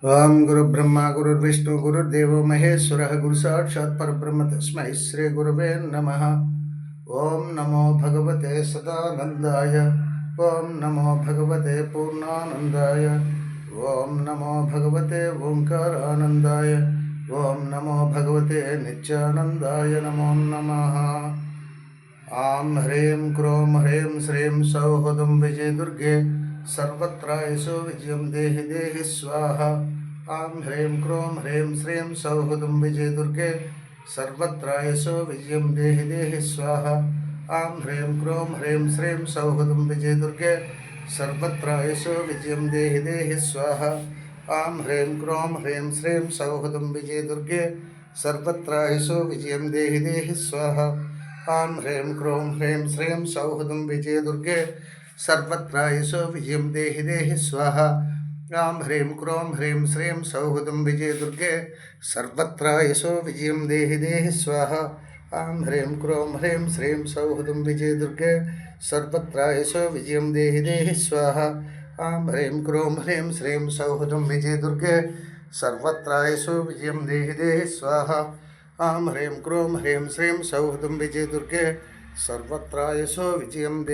ओम गुरुब्रह्मा गुरुर्विष्णु गुरुर्देवो महेश्वरः गुरु साक्षात् परब्रह्म तस्मै श्री गुरुवे नमः। ओम नमो भगवते सदानंदाय। ओम नमो भगवते पूर्णानंदाय। ओम नमो भगवते ओंकारानंदाय। ओम नमो भगवते नित्यानंदाय नमो नमः। आं ह्रीं क्रों ह्रीं श्रीं सौः हुं विजय दुर्गे सर्वत्रायसु विजयं देहि देहि स्वाहा। आं ह्रीं क्रों ह्रीं श्रीं सौः हुं विजय दुर्गे सर्वत्रायसु विजयं देहि देहि स्वाहा। आं ह्रीं क्रों ह्रीं श्रीं सौः हुं विजय दुर्गे सर्वत्रायसु विजयं देहि देहि स्वाहा। आं ह्रीं क्रों ह्रीं श्रीं सौः हुं विजय दुर्गे सर्वत्रायसु विजयं देहि देहि स्वाहा। आं ह्रीं क्रों ह्रीं श्रीं सौः हुं विजय दुर्गे सर्वत्रायसु विजयं देहि देहि स्वाहा। आं ह्रीं क्रों ह्रीं श्रीं सौः हुं विजय दुर्गे सर्वत्रायसु विजयं देहि देहि स्वाहा। आं ह्रीं क्रों ह्रीं श्रीं सौः हुं विजय दुर्गे सर्वत्रायसु विजयं देहि देहि स्वाहा। आं ह्रीं क्रों ह्रीं श्रीं सौः हुं विजय दुर्गे सर्वत्रायसु विजयं देहि देहि स्वाहा। आं ह्रीं क्रों ह्रीं श्रीं सौः हुं विजय दुर्गे सर्वत्रायसु विजयं